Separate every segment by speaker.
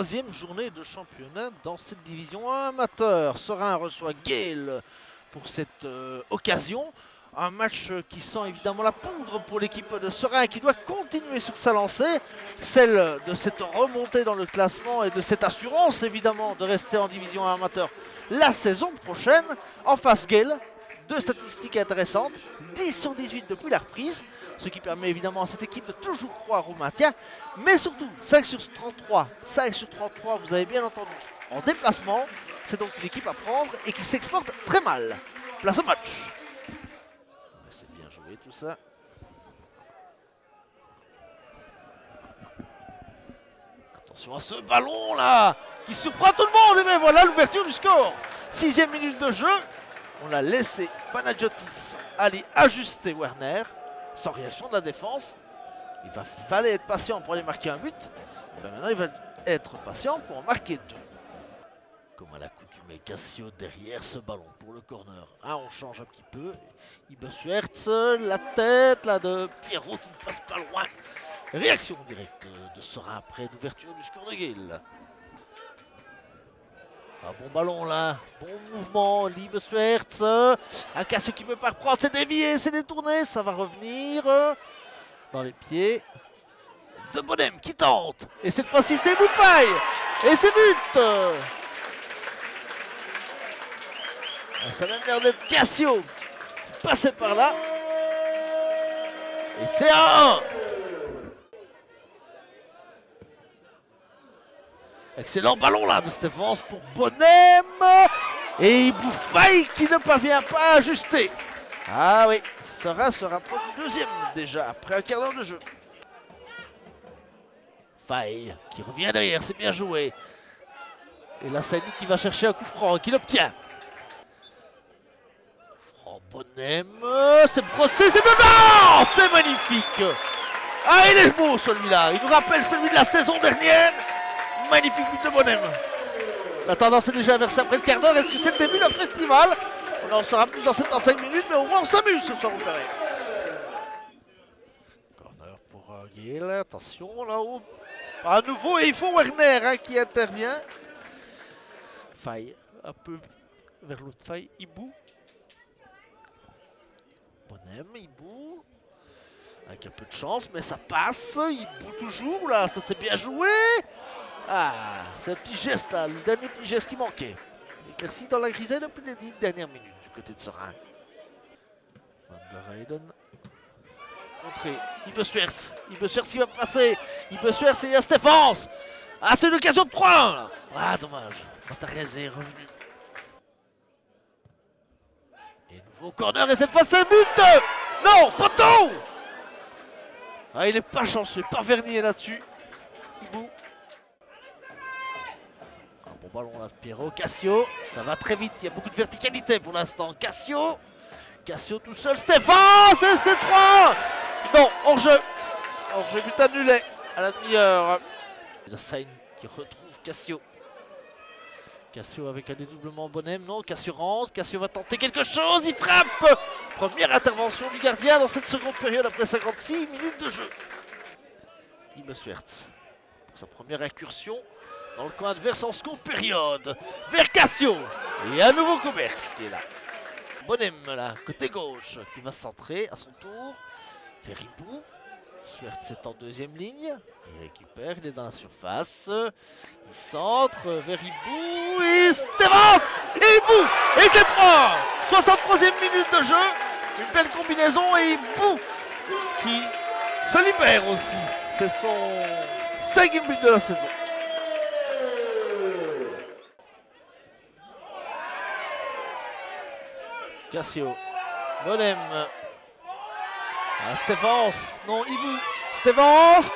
Speaker 1: troisième journée de championnat dans cette division amateur. Serein reçoit Gale pour cette occasion. Un match qui sent évidemment la poudre pour l'équipe de Serein qui doit continuer sur sa lancée. Celle de cette remontée dans le classement et de cette assurance évidemment de rester en division amateur la saison prochaine. En face Gale, deux statistiques intéressantes, 10 sur 18 depuis la reprise, ce qui permet évidemment à cette équipe de toujours croire au maintien. Mais surtout 5 sur 33, 5 sur 33 vous avez bien entendu en déplacement. C'est donc une équipe à prendre et qui s'exporte très mal. Place au match. C'est bien joué tout ça. Attention à ce ballon là qui surprend tout le monde. Et bien voilà l'ouverture du score. 6e minute de jeu. On a laissé Panagiotis aller ajuster Werner sans réaction de la défense. Il va falloir être patient pour aller marquer un but. Et bien maintenant il va être patient pour en marquer deux. Comme à l'accoutumée, Cassio derrière ce ballon pour le corner. Ah, on change un petit peu. Ibeswerts, la tête là de Pierrot qui ne passe pas loin. Réaction directe de Serein après l'ouverture du score de Gale. Un bon ballon là, bon mouvement, Ibeswerts. Un Cassio qui ne peut pas reprendre, c'est dévié, c'est détourné, ça va revenir dans les pieds de Bonhomme qui tente. Et cette fois-ci c'est Boufaille. Et c'est but. Ça a même l'air d'être Cassio qui passait par là. Et c'est un. Excellent ballon là de Stephens pour Bonhomme. Et Boufaille qui ne parvient pas à ajuster. Ah oui, Serein se rapproche du deuxième déjà après un quart d'heure de jeu. Faille qui revient derrière, c'est bien joué. Et là Saini qui va chercher un coup franc et qui l'obtient. Bonhomme, c'est brossé, c'est dedans. C'est magnifique. Ah, il est beau celui-là. Il nous rappelle celui de la saison dernière. Magnifique but de Bonhomme. La tendance est déjà inversée après le quart d'heure. Est-ce que c'est le début d'un festival? On en saura plus dans 75 minutes, mais au moins on s'amuse ce soir au Perret. Corner pour Gale. Attention là-haut. À nouveau, et il faut Werner qui intervient. Faille un peu vers l'autre faille. Ibou. Bonhomme, Ibou, avec un peu de chance, mais ça passe. Ibou toujours, là, ça s'est bien joué. Ah, c'est un petit geste, là, le dernier petit geste qui manquait. Éclairci dans la grisaille depuis les 10 dernières minutes du côté de Serein. Van der Heyden. Contré, Ibeswerts. Ibeswerts qui va passer. Ibeswerts et il y a Stephens. Ah, c'est une occasion de 3-1, là. Ah, dommage. Vantarez est revenu. Au corner et cette fois c'est le but. Non, poteau. Ah, il n'est pas chanceux, pas Vernier là-dessus. Ibou. Un bon ballon là de Pierrot. Cassio, ça va très vite, il y a beaucoup de verticalité pour l'instant. Cassio tout seul, Stephens et c'est 3. Non, hors-jeu. Hors-jeu, but annulé à la demi-heure. Le Sain qui retrouve Cassio. Cassio avec un dédoublement Bonhomme, non, Cassio rentre, Cassio va tenter quelque chose, il frappe. Première intervention du gardien dans cette seconde période après 56 minutes de jeu. Ibeswerts pour sa première incursion dans le coin adverse en seconde période. Vers Cassio, et à nouveau Comerx qui est là. Bonhomme là, côté gauche, qui va centrer à son tour. Vers Ibou. Swerts est en deuxième ligne, il récupère, il est dans la surface, il centre vers Ibou, et Stephens, et Ibou, et c'est 3. 63e minute de jeu, une belle combinaison, et Ibou qui se libère aussi, c'est son 5e but de la saison. Cassio, Bonhomme. Ah, Stephens, non, Ibou. Stephens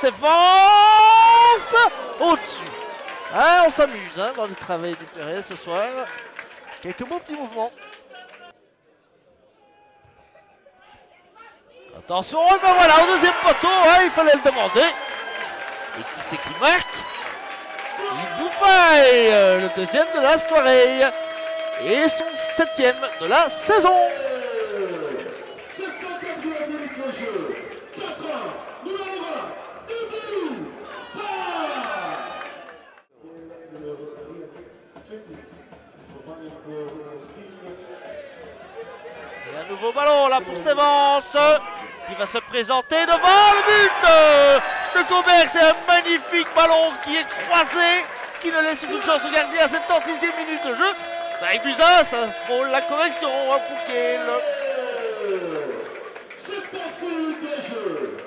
Speaker 1: au-dessus. Ah, on s'amuse dans le travail du Perret ce soir. Quelques beaux petits mouvements. Attention, et ben voilà, au deuxième poteau, il fallait le demander. Et qui c'est qui marque? Ibou Faye, le deuxième de la soirée. Et son 7e de la saison. voilà pour Stevens qui va se présenter devant le but de Gobert. C'est un magnifique ballon qui est croisé, qui ne laisse aucune chance au gardien à 76e minute de jeu. 5-1, ça frôle la correction pour Gale.
Speaker 2: C'est passé des jeux.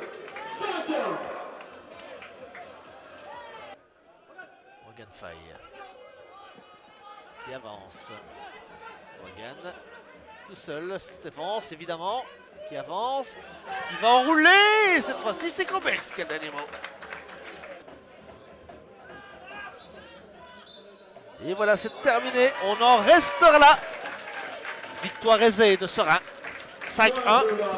Speaker 2: 5-1.
Speaker 1: Morgan Faye qui avance. Morgan tout seul. Stéphens évidemment qui avance, qui va enrouler. Cette fois-ci c'est Gobert qui a le dernier mot. Et voilà, c'est terminé. On en restera là. Victoire aisée de Seraing. 5-1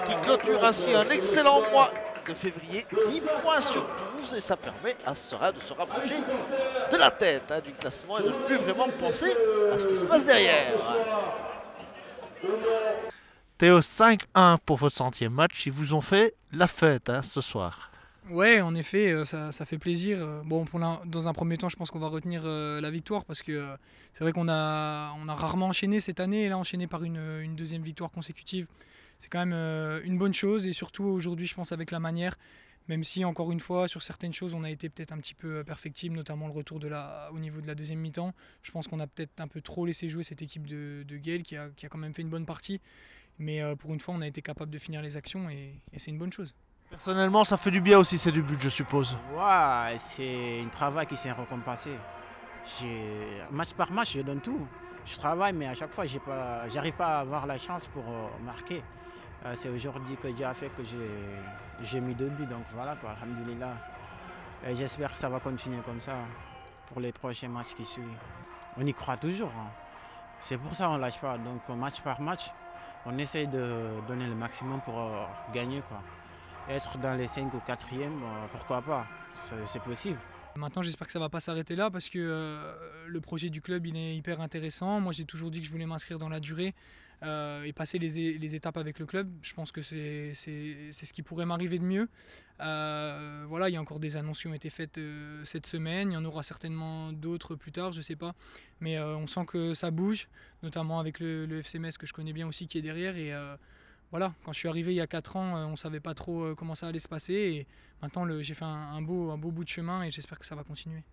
Speaker 1: qui clôture ainsi un excellent mois de février. 10 points sur 12 et ça permet à Seraing de se rapprocher de la tête du classement et de ne plus vraiment penser à ce qui se passe derrière. Théo, 5-1 pour votre 100e match. Ils vous ont fait la fête ce soir.
Speaker 3: Ouais, en effet, ça fait plaisir. Bon, dans un premier temps, je pense qu'on va retenir la victoire parce que c'est vrai qu'on a rarement enchaîné cette année et là, enchaîné par une deuxième victoire consécutive, c'est quand même une bonne chose et surtout aujourd'hui, je pense, avec la manière, même si encore une fois, sur certaines choses, on a été peut-être un petit peu perfectible, notamment le retour au niveau de la deuxième mi-temps. Je pense qu'on a peut-être un peu trop laissé jouer cette équipe de Gale qui a quand même fait une bonne partie. Mais pour une fois, on a été capable de finir les actions et c'est une bonne chose.
Speaker 4: Personnellement, ça fait du bien aussi, c'est du but, je suppose.
Speaker 5: Ouais, c'est un travail qui s'est récompensé. Match par match, je donne tout. Je travaille, mais à chaque fois, j'arrive pas à avoir la chance pour marquer. C'est aujourd'hui que Dieu a fait que j'ai mis 2 buts, donc voilà quoi, alhamdoulilah. Et j'espère que ça va continuer comme ça pour les prochains matchs qui suivent. On y croit toujours. C'est pour ça qu'on ne lâche pas. Donc match par match, on essaye de donner le maximum pour gagner, quoi. Être dans les 5 ou 4e, pourquoi pas, c'est possible.
Speaker 3: Maintenant, j'espère que ça ne va pas s'arrêter là parce que le projet du club il est hyper intéressant. Moi, j'ai toujours dit que je voulais m'inscrire dans la durée et passer les étapes avec le club. Je pense que c'est ce qui pourrait m'arriver de mieux. Voilà, il y a encore des annonces qui ont été faites cette semaine. Il y en aura certainement d'autres plus tard, je ne sais pas. Mais on sent que ça bouge, notamment avec le FC Metz que je connais bien aussi qui est derrière. Et voilà, quand je suis arrivé il y a 4 ans, on ne savait pas trop comment ça allait se passer. Et maintenant, j'ai fait un beau bout de chemin et j'espère que ça va continuer.